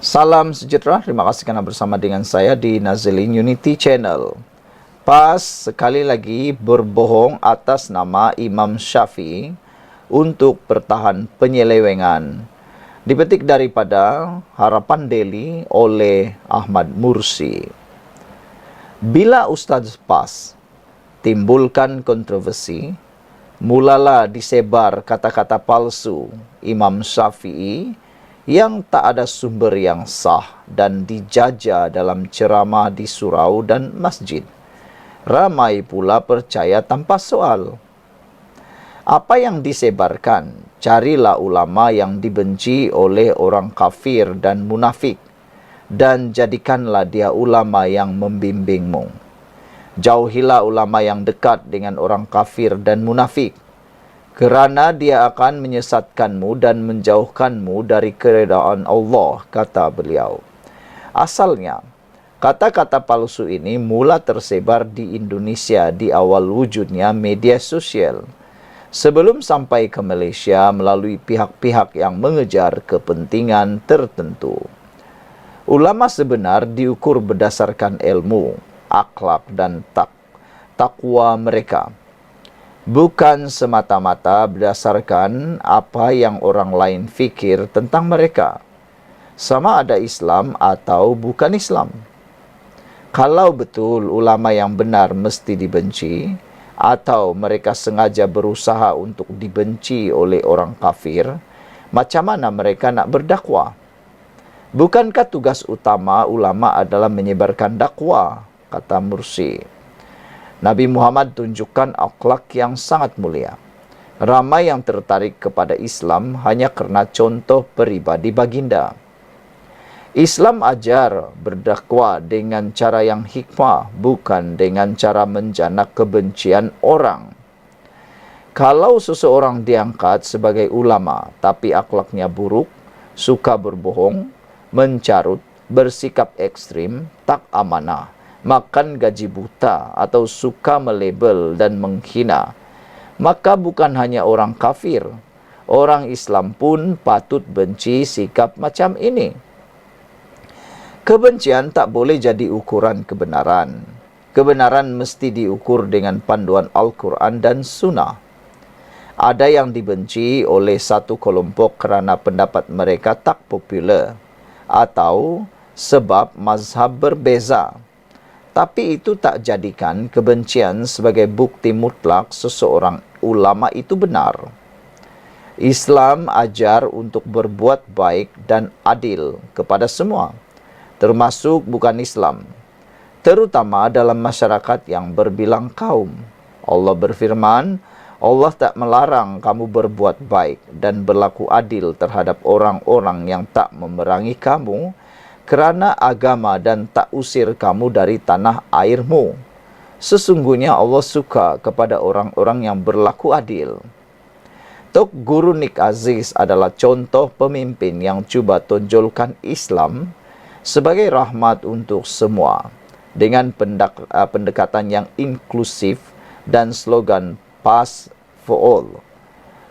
Salam sejahtera, terima kasih kerana bersama dengan saya di Nazilin Unity Channel. PAS sekali lagi berbohong atas nama Imam Syafi'i untuk bertahan penyelewengan. Dipetik daripada Harapan Daily oleh Ahmad Mursi. Bila Ustaz PAS timbulkan kontroversi, mulalah disebar kata-kata palsu Imam Syafi'i yang tak ada sumber yang sah dan dijajah dalam ceramah di surau dan masjid. Ramai pula percaya tanpa soal. Apa yang disebarkan? Carilah ulama yang dibenci oleh orang kafir dan munafik, dan jadikanlah dia ulama yang membimbingmu. Jauhilah ulama yang dekat dengan orang kafir dan munafik, kerana dia akan menyesatkanmu dan menjauhkanmu dari keredaan Allah, kata beliau. Asalnya, kata-kata palsu ini mula tersebar di Indonesia di awal wujudnya media sosial, sebelum sampai ke Malaysia melalui pihak-pihak yang mengejar kepentingan tertentu. Ulama sebenar diukur berdasarkan ilmu, akhlak dan takwa mereka, bukan semata-mata berdasarkan apa yang orang lain fikir tentang mereka, sama ada Islam atau bukan Islam. Kalau betul ulama yang benar mesti dibenci, atau mereka sengaja berusaha untuk dibenci oleh orang kafir, macam mana mereka nak berdakwah? Bukankah tugas utama ulama adalah menyebarkan dakwah, kata Mursi. Nabi Muhammad tunjukkan akhlak yang sangat mulia. Ramai yang tertarik kepada Islam hanya kerana contoh peribadi baginda. Islam ajar berdakwah dengan cara yang hikmah, bukan dengan cara menjana kebencian orang. Kalau seseorang diangkat sebagai ulama tapi akhlaknya buruk, suka berbohong, mencarut, bersikap ekstrim, tak amanah, makan gaji buta atau suka melabel dan menghina, maka bukan hanya orang kafir, orang Islam pun patut benci sikap macam ini. Kebencian tak boleh jadi ukuran kebenaran. Kebenaran mesti diukur dengan panduan Al-Quran dan Sunnah. Ada yang dibenci oleh satu kelompok kerana pendapat mereka tak popular atau sebab mazhab berbeza. Tapi itu tak jadikan kebencian sebagai bukti mutlak seseorang ulama itu benar. Islam ajar untuk berbuat baik dan adil kepada semua, termasuk bukan Islam, terutama dalam masyarakat yang berbilang kaum. Allah berfirman, Allah tak melarang kamu berbuat baik dan berlaku adil terhadap orang-orang yang tak memerangi kamu kerana agama dan tak usir kamu dari tanah airmu. Sesungguhnya Allah suka kepada orang-orang yang berlaku adil. Tok Guru Nik Aziz adalah contoh pemimpin yang cuba tonjolkan Islam sebagai rahmat untuk semua, dengan pendekatan yang inklusif dan slogan PAS for all.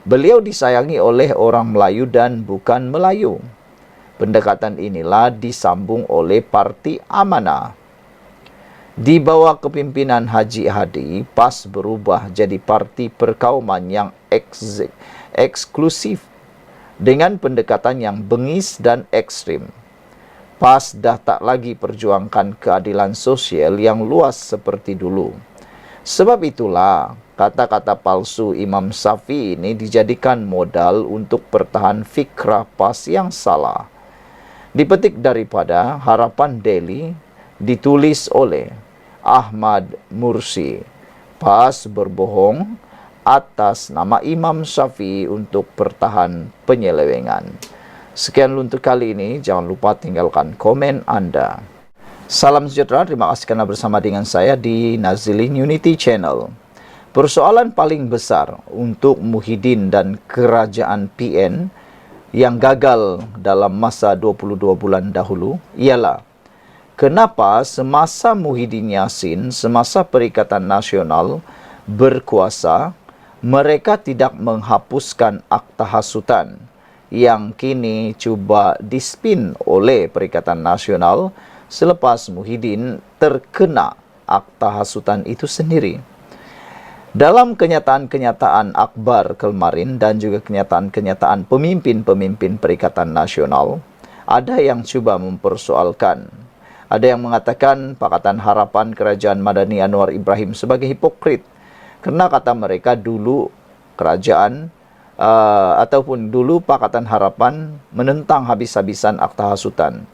Beliau disayangi oleh orang Melayu dan bukan Melayu. Pendekatan inilah disambung oleh Parti Amanah. Di bawah kepimpinan Haji Hadi, PAS berubah jadi parti perkauman yang eksklusif dengan pendekatan yang bengis dan ekstrim. PAS dah tak lagi perjuangkan keadilan sosial yang luas seperti dulu. Sebab itulah kata-kata palsu Imam Syafi'i ini dijadikan modal untuk pertahan fikrah PAS yang salah. Dipetik daripada Harapan Daily, ditulis oleh Ahmad Mursi. PAS berbohong atas nama Imam Syafi'i untuk pertahan penyelewengan. Sekian untuk kali ini, jangan lupa tinggalkan komen Anda. Salam sejahtera, terima kasih kerana bersama dengan saya di Nazilin Unity Channel. Persoalan paling besar untuk Muhyiddin dan kerajaan PN yang gagal dalam masa 22 bulan dahulu ialah kenapa semasa Muhyiddin Yassin, semasa Perikatan Nasional berkuasa, mereka tidak menghapuskan akta hasutan yang kini coba dispin oleh Perikatan Nasional selepas Muhyiddin terkena akta hasutan itu sendiri. Dalam kenyataan-kenyataan akbar kemarin dan juga kenyataan-kenyataan pemimpin-pemimpin Perikatan Nasional, ada yang coba mempersoalkan. Ada yang mengatakan Pakatan Harapan Kerajaan Madani Anwar Ibrahim sebagai hipokrit. Karena kata mereka dulu kerajaan ataupun dulu Pakatan Harapan menentang habis-habisan akta hasutan.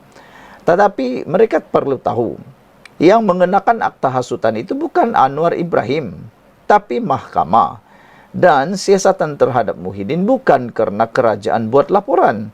Tetapi mereka perlu tahu, yang mengenakan akta hasutan itu bukan Anwar Ibrahim, tapi mahkamah. Dan siasatan terhadap Muhyiddin bukan karena kerajaan buat laporan,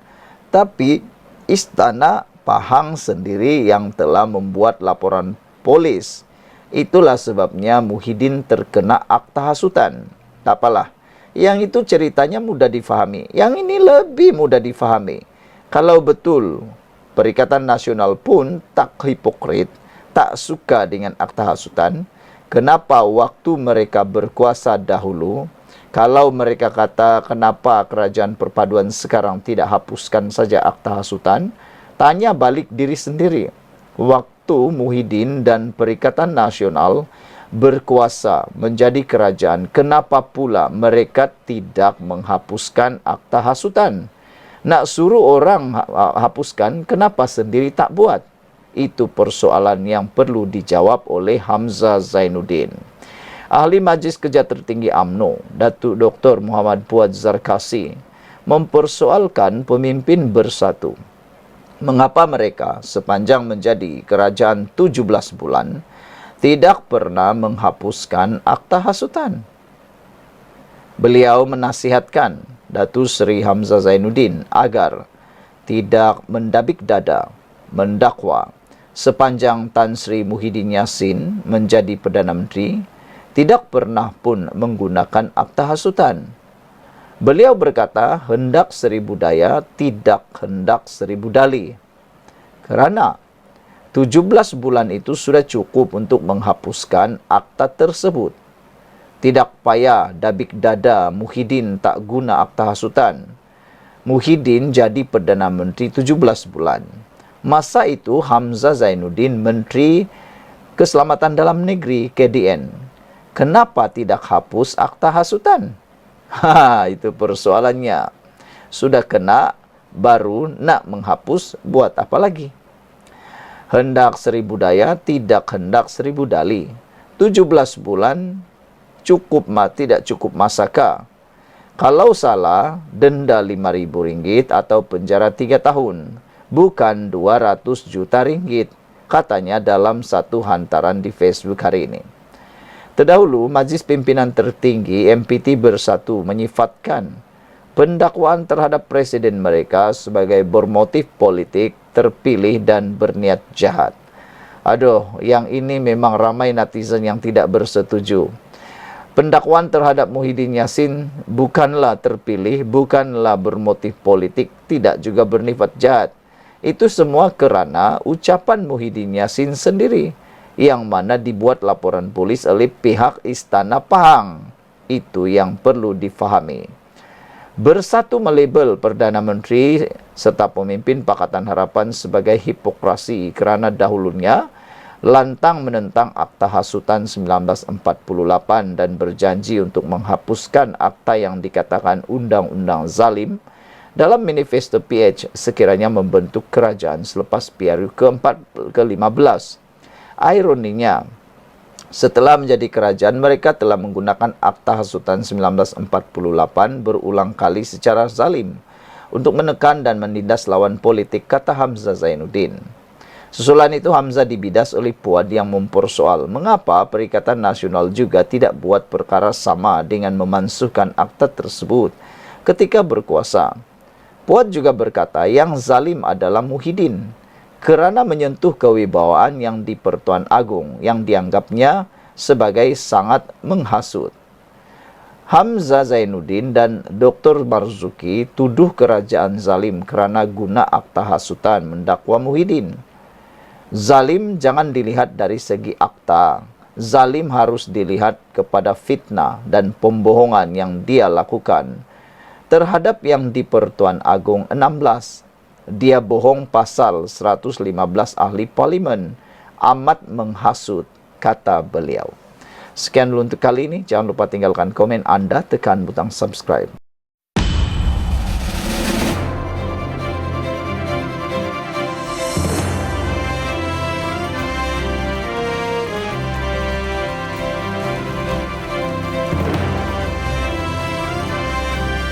tapi Istana Pahang sendiri yang telah membuat laporan polis. Itulah sebabnya Muhyiddin terkena akta hasutan. Tak apalah. Yang itu ceritanya mudah difahami. Yang ini lebih mudah difahami. Kalau betul Perikatan Nasional pun tak hipokrit, tak suka dengan akta hasutan, kenapa waktu mereka berkuasa dahulu, kalau mereka kata kenapa kerajaan perpaduan sekarang tidak hapuskan saja akta hasutan, tanya balik diri sendiri. Waktu Muhyiddin dan Perikatan Nasional berkuasa menjadi kerajaan, kenapa pula mereka tidak menghapuskan akta hasutan? Nak suruh orang hapuskan, kenapa sendiri tak buat? Itu persoalan yang perlu dijawab oleh Hamzah Zainuddin. Ahli Majlis Kerja Tertinggi UMNO, Datuk Dr. Muhammad Puad Zarkasi, mempersoalkan pemimpin bersatu. Mengapa mereka sepanjang menjadi kerajaan 17 bulan tidak pernah menghapuskan akta hasutan? Beliau menasihatkan Datuk Seri Hamzah Zainuddin agar tidak mendabik dada, mendakwa sepanjang Tan Sri Muhyiddin Yassin menjadi Perdana Menteri tidak pernah pun menggunakan akta hasutan. Beliau berkata, hendak 1000 daya, tidak hendak 1000 dali. Kerana 17 bulan itu sudah cukup untuk menghapuskan akta tersebut. Tidak payah dabik dada Muhyiddin tak guna akta hasutan. Muhyiddin jadi Perdana Menteri 17 bulan. Masa itu Hamzah Zainuddin Menteri Keselamatan Dalam Negeri KDN. Kenapa tidak hapus akta hasutan? Itu persoalannya. Sudah kena, baru nak menghapus, buat apa lagi? Hendak 1000 daya, tidak hendak 1000 dali. 17 bulan cukup tidak cukup masakah? Kalau salah, denda RM5.000 atau penjara 3 tahun. Bukan 200 juta ringgit, katanya dalam satu hantaran di Facebook hari ini. Terdahulu, Majlis Pimpinan Tertinggi MPT Bersatu menyifatkan pendakwaan terhadap presiden mereka sebagai bermotif politik, terpilih dan berniat jahat. Aduh, yang ini memang ramai netizen yang tidak bersetuju. Pendakwaan terhadap Muhyiddin Yassin bukanlah terpilih, bukanlah bermotif politik, tidak juga bernifat jahat. Itu semua kerana ucapan Muhyiddin Yassin sendiri, yang mana dibuat laporan polis oleh pihak Istana Pahang. Itu yang perlu difahami. Bersatu melabel Perdana Menteri serta pemimpin Pakatan Harapan sebagai hipokrasi kerana dahulunya lantang menentang Akta Hasutan 1948 dan berjanji untuk menghapuskan akta yang dikatakan undang-undang zalim dalam manifesto PH sekiranya membentuk kerajaan selepas PRU ke-15. Ironinya, setelah menjadi kerajaan, mereka telah menggunakan Akta Hasutan 1948 berulang kali secara zalim untuk menekan dan menindas lawan politik, kata Hamzah Zainuddin. Susulan itu Hamzah dibidas oleh Puad yang mempersoal mengapa Perikatan Nasional juga tidak buat perkara sama dengan memansuhkan akta tersebut ketika berkuasa. Puad juga berkata yang zalim adalah Muhyiddin kerana menyentuh kewibawaan yang di Pertuan Agong yang dianggapnya sebagai sangat menghasut. Hamzah Zainuddin dan Dr. Marzuki tuduh kerajaan zalim kerana guna akta hasutan mendakwa Muhyiddin. Zalim jangan dilihat dari segi akta. Zalim harus dilihat kepada fitnah dan pembohongan yang dia lakukan. terhadap yang di Pertuan Agong 16. Dia bohong pasal 115 ahli parlimen. Amat menghasut, kata beliau. Sekian dulu untuk kali ini. Jangan lupa tinggalkan komen Anda, tekan butang subscribe.